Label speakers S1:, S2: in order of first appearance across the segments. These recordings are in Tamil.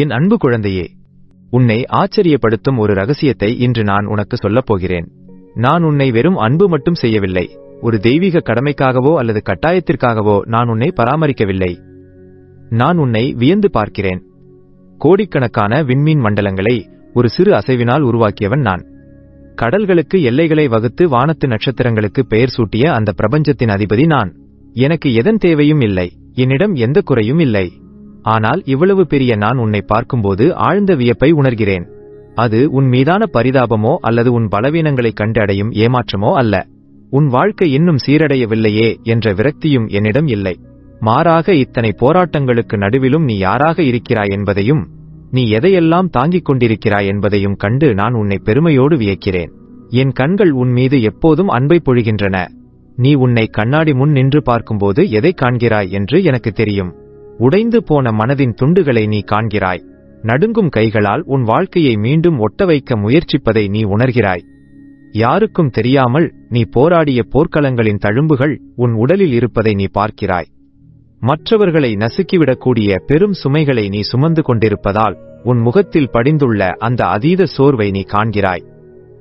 S1: என் அன்பு குழந்தையே, உன்னை ஆச்சரியப்படுத்தும் ஒரு ரகசியத்தை இன்று நான் உனக்கு சொல்லப் போகிறேன். நான் உன்னை வெறும் அன்பு மட்டும் செய்யவில்லை. ஒரு தெய்வீக கடமைக்காகவோ அல்லது கட்டாயத்திற்காகவோ நான் உன்னை பராமரிக்கவில்லை. நான் உன்னை வியந்து பார்க்கிறேன். கோடிக்கணக்கான விண்மீன் மண்டலங்களை ஒரு சிறு அசைவினால் உருவாக்கியவன் நான். கடல்களுக்கு எல்லைகளை வகுத்து வானத்து நட்சத்திரங்களுக்கு பெயர் சூட்டிய அந்த பிரபஞ்சத்தின் அதிபதி நான். எனக்கு எதன் தேவையும் இல்லை, என்னிடம் எந்த குறையும் இல்லை. ஆனால் இவ்வளவு பெரிய நான் உன்னை பார்க்கும்போது ஆழ்ந்த வியப்பை உணர்கிறேன். அது உன் மீதான பரிதாபமோ அல்லது உன் பலவீனங்களைக் கண்டு அடையும் ஏமாற்றமோ அல்ல. உன் வாழ்க்கை இன்னும் சீரடையவில்லையே என்ற விரக்தியும் என்னிடம் இல்லை. மாறாக இத்தனை போராட்டங்களுக்கு நடுவிலும் நீ யாராக இருக்கிறாய் என்பதையும் நீ எதையெல்லாம் தாங்கிக் கொண்டிருக்கிறாய் என்பதையும் கண்டு நான் உன்னை பெருமையோடு வியக்கிறேன். என் கண்கள் உன் மீது எப்போதும் அன்பை பொழிகின்றன. நீ உன்னை கண்ணாடி முன் நின்று பார்க்கும்போது எதை காண்கிறாய் என்று எனக்கு தெரியும். உடைந்து போன மனதின் துண்டுகளை நீ காண்கிறாய். நடுங்கும் கைகளால் உன் வாழ்க்கையை மீண்டும் ஒட்ட வைக்க முயற்சிப்பதை நீ உணர்கிறாய். யாருக்கும் தெரியாமல் நீ போராடிய போர்க்களங்களின் தழும்புகள் உன் உடலில் இருப்பதை நீ பார்க்கிறாய். மற்றவர்களை நசுக்கிவிடக்கூடிய பெரும் சுமைகளை நீ சுமந்து கொண்டிருப்பதால் உன் முகத்தில் படிந்துள்ள அந்த அதீத சோர்வை நீ காண்கிறாய்.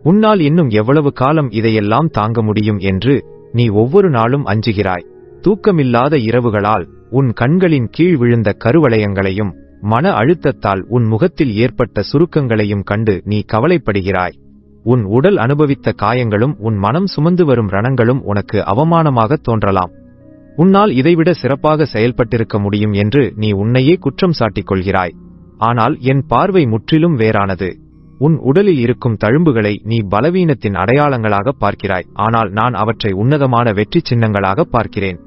S1: உன்னால் இன்னும் எவ்வளவு காலம் இதையெல்லாம் தாங்க முடியும் என்று நீ ஒவ்வொரு நாளும் அஞ்சுகிறாய். தூக்கமில்லாத இரவுகளால் உன் கண்களின் கீழ் விழுந்த கருவளையங்களையும் மன அழுத்தத்தால் உன் முகத்தில் ஏற்பட்ட சுருக்கங்களையும் கண்டு நீ கவலைப்படுகிறாய். உன் உடல் அனுபவித்த காயங்களும் உன் மனம் சுமந்து வரும் ரணங்களும் உனக்கு அவமானமாக தோன்றலாம். உன்னால் இதைவிட சிறப்பாக செயல்பட்டிருக்க முடியும் என்று நீ உன்னையே குற்றம் சாட்டிக் கொள்கிறாய். ஆனால் என் பார்வை முற்றிலும் வேறானது. உன் உடலில் இருக்கும் தழும்புகளை நீ பலவீனத்தின் அடையாளங்களாக பார்க்கிறாய். ஆனால் நான் அவற்றை உன்னதமான வெற்றி சின்னங்களாக பார்க்கிறேன்.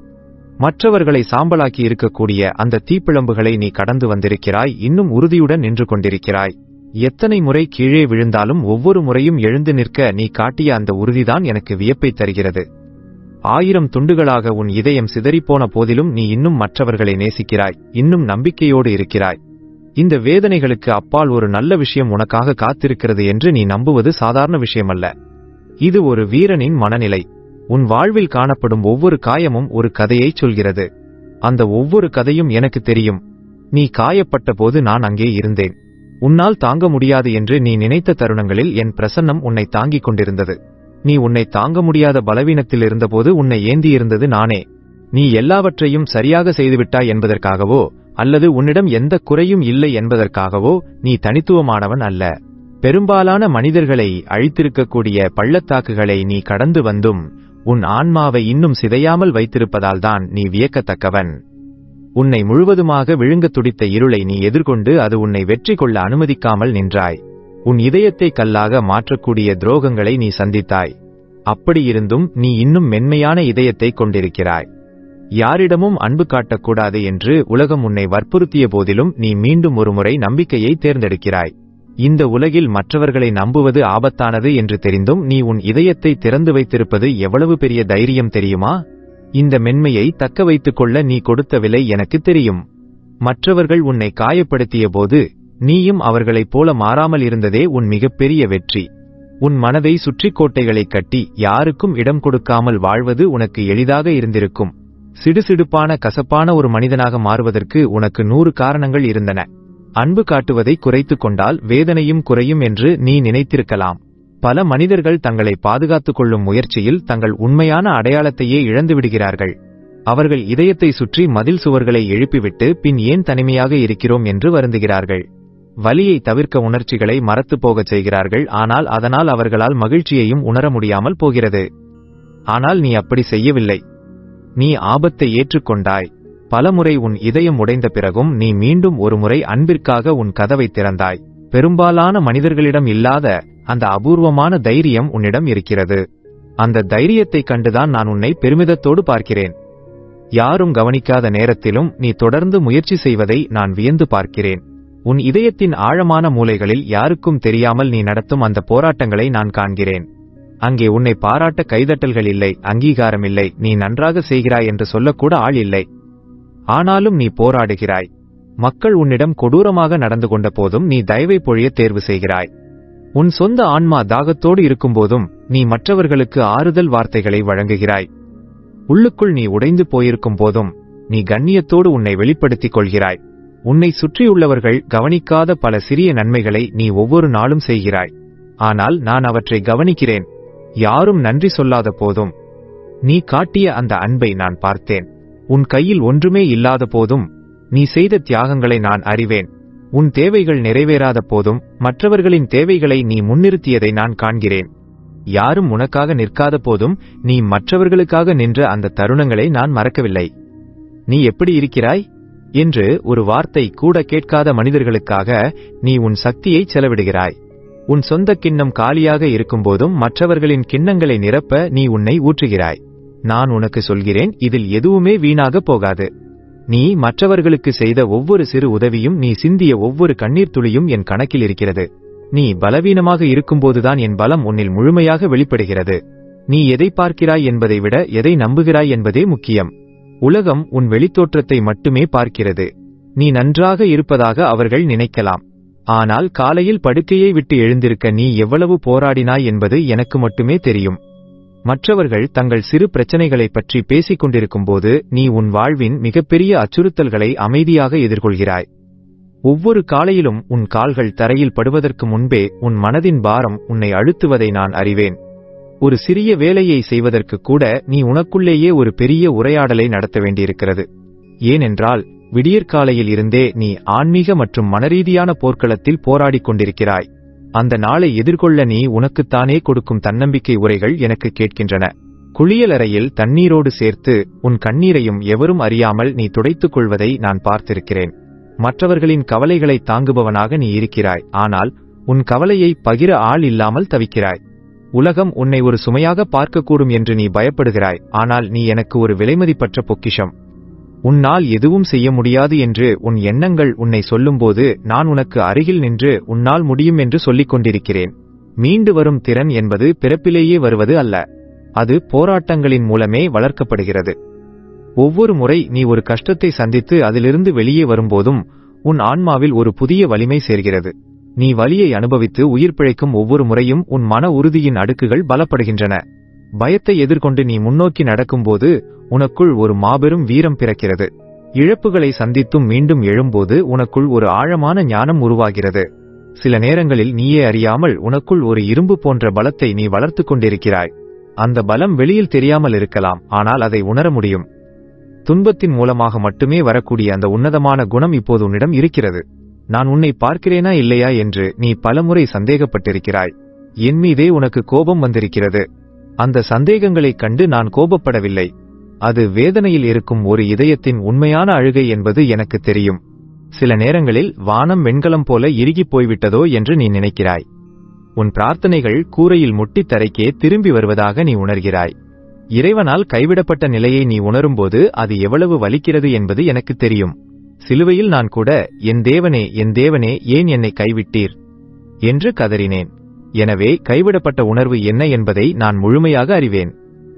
S1: மற்றவர்களை சாம்பலாக்கி இருக்கக்கூடிய அந்த தீப்பிழம்புகளை நீ கடந்து வந்திருக்கிறாய். இன்னும் உறுதியுடன் நின்று கொண்டிருக்கிறாய். எத்தனை முறை கீழே விழுந்தாலும் ஒவ்வொரு முறையும் எழுந்து நிற்க நீ காட்டிய அந்த உறுதிதான் எனக்கு வியப்பை தருகிறது. 1000 துண்டுகளாக உன் இதயம் சிதறிப்போன போதிலும் நீ இன்னும் மற்றவர்களை நேசிக்கிறாய். இன்னும் நம்பிக்கையோடு இருக்கிறாய். இந்த வேதனைகளுக்கு அப்பால் ஒரு நல்ல விஷயம் உனக்காக காத்திருக்கிறது என்று நீ நம்புவது சாதாரண விஷயமல்ல. இது ஒரு வீரனின் மனநிலை. உன் வாழ்வில் காணப்படும் ஒவ்வொரு காயமும் ஒரு கதையைச் சொல்கிறது. அந்த ஒவ்வொரு கதையும் எனக்கு தெரியும். நீ காயப்பட்ட போது நான் அங்கே இருந்தேன். உன்னால் தாங்க முடியாது என்று நீ நினைத்த தருணங்களில் என் பிரசன்னம் உன்னை தாங்கிக் கொண்டிருந்தது. நீ உன்னை தாங்க முடியாத பலவீனத்தில் இருந்தபோது உன்னை ஏந்தியிருந்தது நானே. நீ எல்லாவற்றையும் சரியாக செய்துவிட்டாய் என்பதற்காகவோ அல்லது உன்னிடம் எந்த குறையும் இல்லை என்பதற்காகவோ நீ தனித்துவமானவன் அல்ல. பெரும்பாலான மனிதர்களை அழித்திருக்கக்கூடிய பள்ளத்தாக்குகளை நீ கடந்து வந்தும் உன் ஆன்மாவை இன்னும் சிதையாமல் வைத்திருப்பதால்தான் நீ வியக்கத்தக்கவன். உன்னை முழுவதுமாக விழுங்க துடித்த இருளை நீ எதிர்கொண்டு அது உன்னை வெற்றி கொள்ள அனுமதிக்காமல் நின்றாய். உன் இதயத்தை கல்லாக மாற்றக்கூடிய துரோகங்களை நீ சந்தித்தாய். அப்படியிருந்தும் நீ இன்னும் மென்மையான இதயத்தை கொண்டிருக்கிறாய். யாரிடமும் அன்பு காட்டக்கூடாது என்று உலகம் உன்னை வற்புறுத்திய போதிலும் நீ மீண்டும் ஒருமுறை நம்பிக்கையை தேர்ந்தெடுக்கிறாய். இந்த உலகில் மற்றவர்களை நம்புவது ஆபத்தானது என்று தெரிந்தும் நீ உன் இதயத்தை திறந்து வைத்திருப்பது எவ்வளவு பெரிய தைரியம் தெரியுமா? இந்த மென்மையை தக்க வைத்துக் கொள்ள நீ கொடுத்த விலை எனக்கு தெரியும். மற்றவர்கள் உன்னை காயப்படுத்திய போது நீயும் அவர்களைப் போல மாறாமல் இருந்ததே உன் மிகப்பெரிய வெற்றி. உன் மனதை சுற்றி கோட்டைகளை கட்டி யாருக்கும் இடம் கொடுக்காமல் வாழ்வது உனக்கு எளிதாக இருந்திருக்கும். சிடுசிடுப்பான கசப்பான ஒரு மனிதனாக மாறுவதற்கு உனக்கு 100 காரணங்கள் இருந்தன. அன்பு காட்டுவதை குறைத்துக் கொண்டால் வேதனையும் குறையும் என்று நீ நினைத்திருக்கலாம். பல மனிதர்கள் தங்களை பாதுகாத்துக் கொள்ளும் முயற்சியில் தங்கள் உண்மையான அடையாளத்தையே இழந்துவிடுகிறார்கள். அவர்கள் இதயத்தை சுற்றி மதில் சுவர்களை எழுப்பிவிட்டு பின் ஏன் தனிமையாக இருக்கிறோம் என்று வருந்துகிறார்கள். வலியை தவிர்க்க உணர்ச்சிகளை மறத்துப் போகச் செய்கிறார்கள். ஆனால் அதனால் அவர்களால் மகிழ்ச்சியையும் உணர முடியாமல் போகிறது. ஆனால் நீ அப்படி செய்யவில்லை. நீ ஆபத்தை ஏற்றுக்கொண்டாய். பலமுறை உன் இதயம் உடைந்த பிறகும் நீ மீண்டும் ஒருமுறை அன்பிற்காக உன் கதவை திறந்தாய். பெரும்பாலான மனிதர்களிடம் இல்லாத அந்த அபூர்வமான தைரியம் உன்னிடம் இருக்கிறது. அந்த தைரியத்தை கண்டுதான் நான் உன்னை பெருமிதத்தோடு பார்க்கிறேன். யாரும் கவனிக்காத நேரத்திலும் நீ தொடர்ந்து முயற்சி செய்வதை நான் வியந்து பார்க்கிறேன். உன் இதயத்தின் ஆழமான மூலைகளில் யாருக்கும் தெரியாமல் நீ நடத்தும் அந்த போராட்டங்களை நான் காண்கிறேன். அங்கே உன்னை பாராட்ட கைதட்டல்கள் இல்லை, அங்கீகாரம் இல்லை, நீ நன்றாக செய்கிறாய் என்று சொல்லக்கூட ஆள் இல்லை. ஆனாலும் நீ போராடுகிறாய். மக்கள் உன்னிடம் கொடூரமாக நடந்து கொண்ட போதும் நீ தயவை பொழிய தேர்வு செய்கிறாய். உன் சொந்த ஆன்மா தாகத்தோடு இருக்கும்போதும் நீ மற்றவர்களுக்கு ஆறுதல் வார்த்தைகளை வழங்குகிறாய். உள்ளுக்குள் நீ உடைந்து போயிருக்கும் போதும் நீ கண்ணியத்தோடு உன்னை வெளிப்படுத்திக் கொள்கிறாய். உன்னை சுற்றியுள்ளவர்கள் கவனிக்காத பல சிறிய நன்மைகளை நீ ஒவ்வொரு நாளும் செய்கிறாய். ஆனால் நான் அவற்றை கவனிக்கிறேன். யாரும் நன்றி சொல்லாத போதும் நீ காட்டிய அந்த அன்பை நான் பார்த்தேன். உன் கையில் ஒன்றுமே இல்லாத போதும் நீ செய்த தியாகங்களை நான் அறிவேன். உன் தேவைகள் நிறைவேறாத போதும் மற்றவர்களின் தேவைகளை நீ முன்னிறுத்தியதை நான் காண்கிறேன். யாரும் உனக்காக நிற்காத போதும் நீ மற்றவர்களுக்காக நின்ற அந்த தருணங்களை நான் மறக்கவில்லை. நீ எப்படி இருக்கிறாய் என்று ஒரு வார்த்தை கூட கேட்காத மனிதர்களுக்காக நீ உன் சக்தியை செலவிடுகிறாய். உன் சொந்த கிண்ணம் காலியாக இருக்கும்போதும் மற்றவர்களின் கிண்ணங்களை நிரப்ப நீ உன்னை ஊற்றுகிறாய். நான் உனக்கு சொல்கிறேன், இதில் எதுவுமே வீணாக போகாது. நீ மற்றவர்களுக்கு செய்த ஒவ்வொரு சிறு உதவியும், நீ சிந்திய ஒவ்வொரு கண்ணீர் துளியும் என் கணக்கில் இருக்கிறது. நீ பலவீனமாக இருக்கும்போதுதான் என் பலம் உன்னில் முழுமையாக வெளிப்படுகிறது. நீ எதை பார்க்கிறாய் என்பதை விட எதை நம்புகிறாய் என்பதே முக்கியம். உலகம் உன் வெளித்தோற்றத்தை மட்டுமே பார்க்கிறது. நீ நன்றாக இருப்பதாக அவர்கள் நினைக்கலாம். ஆனால் காலையில் படுக்கையை விட்டு எழுந்திருக்க நீ எவ்வளவு போராடினாய் என்பது எனக்கு மட்டுமே தெரியும். மற்றவர்கள் தங்கள் சிறு பிரச்சனைகளைப் பற்றி பேசிக் கொண்டிருக்கும்போது நீ உன் வாழ்வின் மிகப்பெரிய அச்சுறுத்தல்களை அமைதியாக எதிர்கொள்கிறாய். ஒவ்வொரு காலையிலும் உன் கால்கள் தரையில் படுவதற்கு முன்பே உன் மனதின் பாரம் உன்னை அழுத்துவதை நான் அறிவேன். ஒரு சிறிய வேலையை செய்வதற்கு கூட நீ உனக்குள்ளேயே ஒரு பெரிய உரையாடலை நடத்த வேண்டியிருக்கிறது. ஏனென்றால் விடியற்காலையில் இருந்தே நீ ஆன்மீக மற்றும் மனரீதியான போர்க்களத்தில் போராடிக் கொண்டிருக்கிறாய். அந்த நாளை எதிர்கொள்ள நீ உனக்குத்தானே கொடுக்கும் தன்னம்பிக்கை உரைகள் எனக்கு கேட்கின்றன. குளியலறையில் தண்ணீரோடு சேர்த்து உன் கண்ணீரையும் எவரும் அறியாமல் நீ துடைத்துக் கொள்வதை நான் பார்த்திருக்கிறேன். மற்றவர்களின் கவலைகளை தாங்குபவனாக நீ இருக்கிறாய். ஆனால் உன் கவலையை பகிர ஆள் இல்லாமல் தவிக்கிறாய். உலகம் உன்னை ஒரு சுமையாக பார்க்கக்கூடும் என்று நீ பயப்படுகிறாய். ஆனால் நீ எனக்கு ஒரு விலைமதிப்பற்ற பொக்கிஷம். உன்னால் எதுவும் செய்ய முடியாது என்று உன் எண்ணங்கள் உன்னை சொல்லும்போது நான் உனக்கு அருகில் நின்று உன்னால் முடியும் என்று சொல்லிக் கொண்டிருக்கிறேன். மீண்டு வரும் திறன் என்பது பிறப்பிலேயே வருவது அல்ல. அது போராட்டங்களின் மூலமே வளர்க்கப்படுகிறது. ஒவ்வொரு முறை நீ ஒரு கஷ்டத்தை சந்தித்து அதிலிருந்து வெளியே வரும்போதும் உன் ஆன்மாவில் ஒரு புதிய வலிமை சேர்கிறது. நீ வலியை அனுபவித்து உயிர் பிழைக்கும் ஒவ்வொரு முறையும் உன் மன உறுதியின் அடுக்குகள் பலப்படுகின்றன. பயத்தை எதிர்கொண்டு நீ முன்னோக்கி நடக்கும்போது உனக்குள் ஒரு மாபெரும் வீரம் பிறக்கிறது. இழப்புகளை சந்தித்தும் மீண்டும் எழும்போது உனக்குள் ஒரு ஆழமான ஞானம் உருவாகிறது. சில நேரங்களில் நீயே அறியாமல் உனக்குள் ஒரு இரும்பு போன்ற பலத்தை நீ வளர்த்து கொண்டிருக்கிறாய். அந்த பலம் வெளியில் தெரியாமல் இருக்கலாம், ஆனால் அதை உணர முடியும். துன்பத்தின் மூலமாக மட்டுமே வரக்கூடிய அந்த உன்னதமான குணம் இப்போது உன்னிடம் இருக்கிறது. நான் உன்னை பார்க்கிறேனா இல்லையா என்று நீ பலமுறை சந்தேகப்பட்டிருக்கிறாய். என் மீதே உனக்கு கோபம் வந்திருக்கிறது. அந்த சந்தேகங்களைக் கண்டு நான் கோபப்படவில்லை. அது வேதனையில் இருக்கும் ஒரு இதயத்தின் உண்மையான அழுகை என்பது எனக்கு தெரியும். சில நேரங்களில் வானம் வெண்கலம் போல இறுகிப் போய்விட்டதோ என்று நீ நினைக்கிறாய். உன் பிரார்த்தனைகள் கூரையில் முட்டித் தரைக்கே திரும்பி வருவதாக நீ உணர்கிறாய். இறைவனால் கைவிடப்பட்ட நிலையை நீ உணரும்போது அது எவ்வளவு வலிக்கிறது என்பது எனக்கு தெரியும். சிலுவையில் நான் கூட என் தேவனே, என் தேவனே, ஏன் என்னை கைவிட்டீர் என்று கதறினேன். எனவே கைவிடப்பட்ட உணர்வு என்ன என்பதை நான் முழுமையாக அறிவேன்.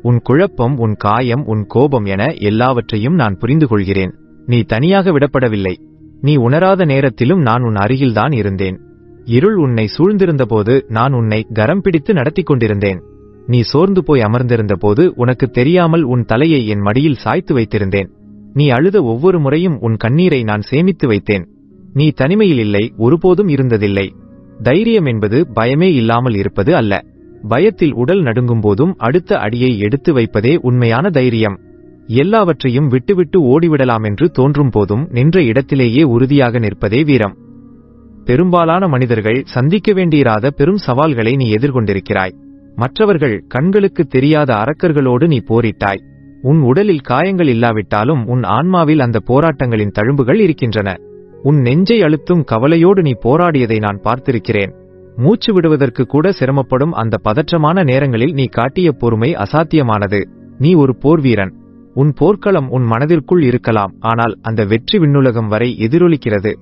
S1: உன் குழப்பம், உன் காயம், உன் கோபம் என எல்லாவற்றையும் நான் புரிந்து கொள்கிறேன். நீ தனியாக விடப்படவில்லை. நீ உணராத நேரத்திலும் நான் உன் அருகில்தான் இருந்தேன். இருள் உன்னை சூழ்ந்திருந்தபோது நான் உன்னை கரம் பிடித்து நடத்திக் கொண்டிருந்தேன். நீ சோர்ந்து போய் அமர்ந்திருந்த போது உனக்கு தெரியாமல் உன் தலையை என் மடியில் சாய்த்து வைத்திருந்தேன். நீ அழுத ஒவ்வொரு முறையும் உன் கண்ணீரை நான் சேமித்து வைத்தேன். நீ தனிமையில் இல்லை, ஒருபோதும் இருந்ததில்லை. தைரியம் என்பது பயமே இல்லாமல் இருப்பது அல்ல. பயத்தில் உடல் நடுங்கும் போதும் அடுத்த அடியை எடுத்து வைப்பதே உண்மையான தைரியம். எல்லாவற்றையும் விட்டுவிட்டு ஓடிவிடலாம் என்று தோன்றும் போதும் நின்ற இடத்திலேயே உறுதியாக நிற்பதே வீரம். பெரும்பாலான மனிதர்கள் சந்திக்க வேண்டியிராத பெரும் சவால்களை நீ எதிர்கொண்டிருக்கிறாய். மற்றவர்கள் கண்களுக்கு தெரியாத அரக்கர்களோடு நீ போரிட்டாய். உன் உடலில் காயங்கள் இல்லாவிட்டாலும் உன் ஆன்மாவில் அந்த போராட்டங்களின் தழும்புகள் இருக்கின்றன. உன் நெஞ்சை அழுத்தும் கவலையோடு நீ போராடியதை நான் பார்த்திருக்கிறேன். மூச்சு விடுவதற்கு கூட சிரமப்படும் அந்த பதற்றமான நேரங்களில் நீ காட்டிய பொறுமை அசாத்தியமானது. நீ ஒரு போர்வீரன். உன் போர்க்களம் உன் மனதிற்குள் இருக்கலாம், ஆனால் அந்த வெற்றி விண்ணுலகம் வரை எதிரொலிக்கிறது.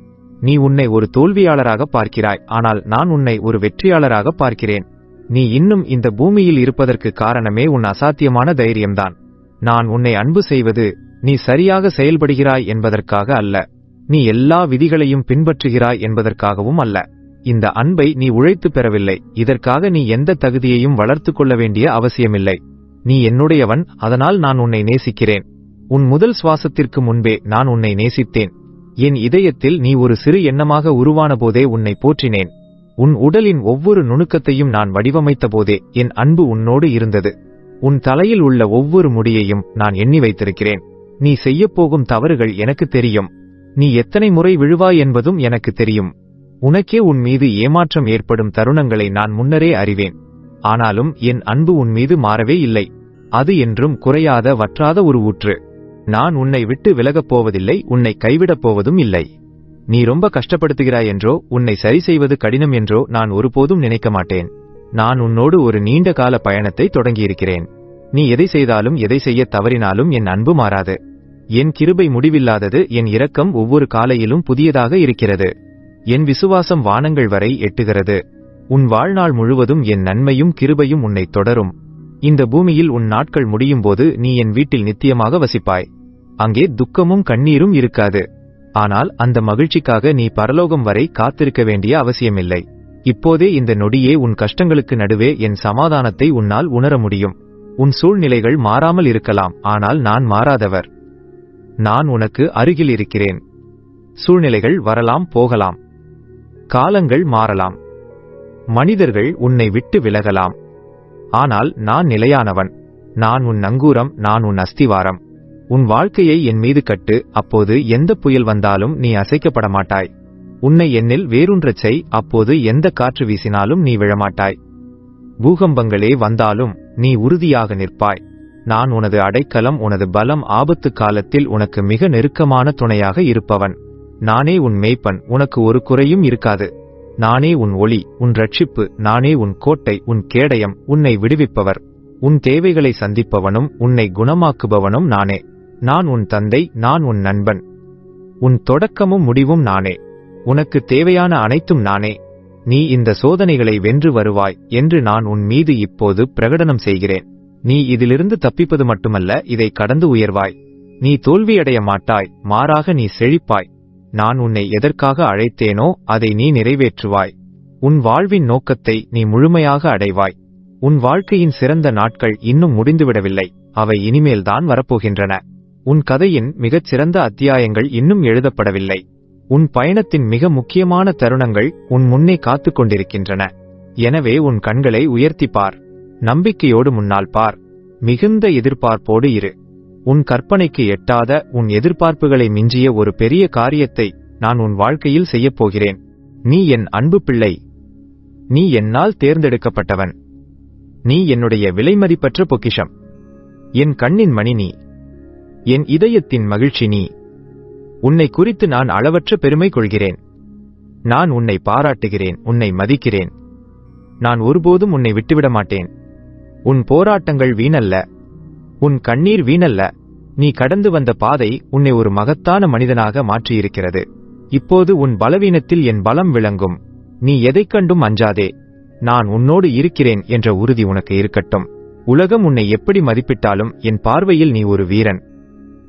S1: நீ உன்னை ஒரு தோல்வியாளராக பார்க்கிறாய், ஆனால் நான் உன்னை ஒரு வெற்றியாளராக பார்க்கிறேன். நீ இன்னும் இந்த பூமியில் இருப்பதற்கு காரணமே உன் அசாத்தியமான தைரியம்தான். நான் உன்னை அன்பு செய்வது நீ சரியாக செயல்படுகிறாய் என்பதற்காக அல்ல, நீ எல்லா விதிகளையும் பின்பற்றுகிறாய் என்பதற்காகவும் அல்ல. இந்த அன்பை நீ உழைத்து பெறவில்லை. இதற்காக நீ எந்த தகுதியையும் வளர்த்து கொள்ள வேண்டிய அவசியமில்லை. நீ என்னுடையவன், அதனால் நான் உன்னை நேசிக்கிறேன். உன் முதல் சுவாசத்திற்கு முன்பே நான் உன்னை நேசித்தேன். என் இதயத்தில் நீ ஒரு சிறு எண்ணமாக உருவான போதே உன்னை போற்றினேன். உன் உடலின் ஒவ்வொரு நுணுக்கத்தையும் நான் வடிவமைத்த போதே என் அன்பு உன்னோடு இருந்தது. உன் தலையில் உள்ள ஒவ்வொரு முடியையும் நான் எண்ணி வைத்திருக்கிறேன். நீ செய்யப்போகும் தவறுகள் எனக்கு தெரியும். நீ எத்தனை முறை விழுவாய் என்பதும் எனக்கு தெரியும். உனக்கே உன் மீது ஏமாற்றம் ஏற்படும் தருணங்களை நான் முன்னரே அறிவேன். ஆனாலும் என் அன்பு உன் மீது மாறவே இல்லை. அது என்றும் குறையாத வற்றாத ஒரு ஊற்று. நான் உன்னை விட்டு விலகப் போவதில்லை, உன்னை கைவிடப் போவதும் இல்லை. நீ ரொம்ப கஷ்டப்படுத்துகிறாய் என்றோ உன்னை சரி செய்வது கடினம் என்றோ நான் ஒருபோதும் நினைக்க மாட்டேன். நான் உன்னோடு ஒரு நீண்ட கால பயணத்தை தொடங்கியிருக்கிறேன். நீ எதை செய்தாலும் எதை செய்ய தவறினாலும் என் அன்பு மாறாது. என் கிருபை முடிவில்லாதது, என் இரக்கம் ஒவ்வொரு காலையிலும் புதியதாக இருக்கிறது. என் விசுவாசம் வானங்கள் வரை எட்டுகிறது. உன் வாழ்நாள் முழுவதும் என் நன்மையும் கிருபையும் உன்னை தொடரும். இந்த பூமியில் உன் நாட்கள் முடியும் போது நீ என் வீட்டில் நித்தியமாக வசிப்பாய். அங்கே துக்கமும் கண்ணீரும் இருக்காது. ஆனால் அந்த மகிழ்ச்சிக்காக நீ பரலோகம் வரை காத்திருக்க வேண்டிய அவசியமில்லை. இப்போதே இந்த நொடியே உன் கஷ்டங்களுக்கு நடுவே என் சமாதானத்தை உன்னால் உணர முடியும். உன் சூழ்நிலைகள் மாறாமல் இருக்கலாம், ஆனால் நான் மாறாதவர். நான் உனக்கு அருகில் இருக்கிறேன். சூழ்நிலைகள் வரலாம் போகலாம். காலங்கள் மாறலாம். மனிதர்கள் உன்னை விட்டு விலகலாம். ஆனால் நான் நிலையானவன். நான் உன் நங்கூரம், நான் உன் அஸ்திவாரம். உன் வாழ்க்கையை என் மீது கட்டு. அப்போது எந்த புயல் வந்தாலும் நீ அசைக்கப்பட மாட்டாய். உன்னை என்னில் வேரூன்றச் செய். அப்போது எந்த காற்று வீசினாலும் நீ விழமாட்டாய். பூகம்பங்களே வந்தாலும் நீ உறுதியாக நிற்பாய். நான் உனது அடைக்கலம், உனது பலம். ஆபத்து காலத்தில் உனக்கு மிக நெருக்கமான துணையாக இருப்பவன். நானே உன் மேய்ப்பன், உனக்கு ஒரு குறையும் இருக்காது. நானே உன் ஒளி, உன் ரட்சிப்பு. நானே உன் கோட்டை, உன் கேடயம், உன்னை விடுவிப்பவர். உன் தேவைகளை சந்திப்பவனும் உன்னை குணமாக்குபவனும் நானே. நான் உன் தந்தை, நான் உன் நண்பன். உன் தொடக்கமும் முடிவும் நானே. உனக்கு தேவையான அனைத்தும் நானே. நீ இந்த சோதனைகளை வென்று வருவாய் என்று நான் உன் மீது இப்போது பிரகடனம் செய்கிறேன். நீ இதிலிருந்து தப்பிப்பது மட்டுமல்ல, இதை கடந்து உயர்வாய். நீ தோல்வியடைய மாட்டாய், மாறாக நீ செழிப்பாய். நான் உன்னை எதற்காக அழைத்தேனோ அதை நீ நிறைவேற்றுவாய். உன் வாழ்வின் நோக்கத்தை நீ முழுமையாக அடைவாய். உன் வாழ்க்கையின் சிறந்த நாட்கள் இன்னும் முடிந்துவிடவில்லை, அவை இனிமேல்தான் வரப்போகின்றன. உன் கதையின் மிகச் சிறந்த அத்தியாயங்கள் இன்னும் எழுதப்படவில்லை. உன் பயணத்தின் மிக முக்கியமான தருணங்கள் உன் முன்னே காத்துக் கொண்டிருக்கின்றன. எனவே உன் கண்களை உயர்த்திப் பார். நம்பிக்கையோடு முன்னால் பார். மிகுந்த எதிர்பார்ப்போடு இரு. உன் கற்பனைக்கு எட்டாத, உன் எதிர்பார்ப்புகளை மிஞ்சிய ஒரு பெரிய காரியத்தை நான் உன் வாழ்க்கையில் செய்யப்போகிறேன். நீ என் அன்பு பிள்ளை. நீ என்னால் தேர்ந்தெடுக்கப்பட்டவன். நீ என்னுடைய விலைமதிப்பற்ற பொக்கிஷம். என் கண்ணின் மணி நீ. என் இதயத்தின் மகிழ்ச்சி நீ. உன்னை குறித்து நான் அளவற்ற பெருமை கொள்கிறேன். நான் உன்னை பாராட்டுகிறேன், உன்னை மதிக்கிறேன். நான் ஒருபோதும் உன்னை விட்டுவிட மாட்டேன். உன் போராட்டங்கள் வீணல்ல. உன் கண்ணீர் வீணல்ல. நீ கடந்து வந்த பாதை உன்னை ஒரு மகத்தான மனிதனாக மாற்றியிருக்கிறது. இப்போது உன் பலவீனத்தில் என் பலம் விளங்கும். நீ எதைக் கண்டும் அஞ்சாதே. நான் உன்னோடு இருக்கிறேன் என்ற உறுதி உனக்கு இருக்கட்டும். உலகம் உன்னை எப்படி மதிப்பிட்டாலும் என் பார்வையில் நீ ஒரு வீரன்.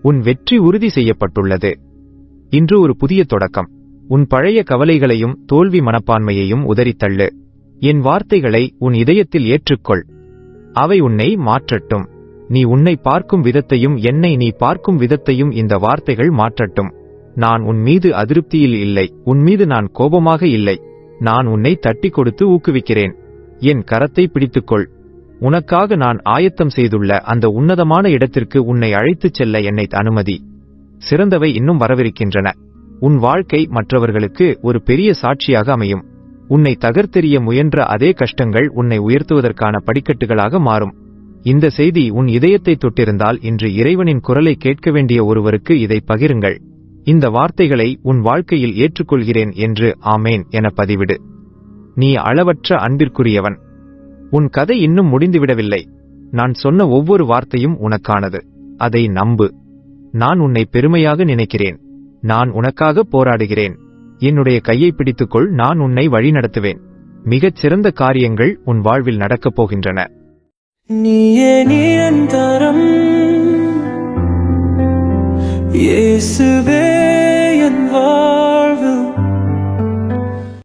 S1: உன் வெற்றி உறுதி செய்யப்பட்டுள்ளது. இன்று ஒரு புதிய தொடக்கம். உன் பழைய கவலைகளையும் தோல்வி மனப்பான்மையையும் உதறித்தள்ளு. என் வார்த்தைகளை உன் இதயத்தில் ஏற்றுக்கொள். அவை உன்னை மாற்றட்டும். நீ உன்னை பார்க்கும் விதத்தையும் என்னை நீ பார்க்கும் விதத்தையும் இந்த வார்த்தைகள் மாற்றட்டும். நான் உன் மீது அதிருப்தியில் இல்லை. உன் மீது நான் கோபமாக இல்லை. நான் உன்னை தட்டி கொடுத்து ஊக்குவிக்கிறேன். என் கரத்தை பிடித்துக்கொள். உனக்காக நான் ஆயத்தம் செய்துள்ள அந்த உன்னதமான இடத்திற்கு உன்னை அழைத்துச் செல்ல என்னை அனுமதி. சிறந்தவை இன்னும் வரவிருக்கின்றன. உன் வாழ்க்கை மற்றவர்களுக்கு ஒரு பெரிய சாட்சியாக அமையும். உன்னை தகர்த்தெறிய முயன்ற அதே கஷ்டங்கள் உன்னை உயர்த்துவதற்கான படிக்கட்டுகளாக மாறும். இந்த செய்தி உன் இதயத்தை தொட்டிருந்தால் இன்று இறைவனின் குரலை கேட்க வேண்டிய ஒருவருக்கு இதை பகிருங்கள். இந்த வார்த்தைகளை உன் வாழ்க்கையில் ஏற்றுக்கொள்கிறேன் என்று ஆமேன் என பதிவிடு. நீ அளவற்ற அன்பிற்குரியவன். உன் கதை இன்னும் முடிந்துவிடவில்லை. நான் சொன்ன ஒவ்வொரு வார்த்தையும் உனக்கானது. அதை நம்பு. நான் உன்னை பெருமையாக நினைக்கிறேன். நான் உனக்காக போராடுகிறேன். என்னுடைய கையை பிடித்துக்கொள். நான் உன்னை வழிநடத்துவேன். மிகச் சிறந்த காரியங்கள் உன் வாழ்வில் நடக்கப் போகின்றன.
S2: நீயே நிரந்தரம், இயேசுவே என்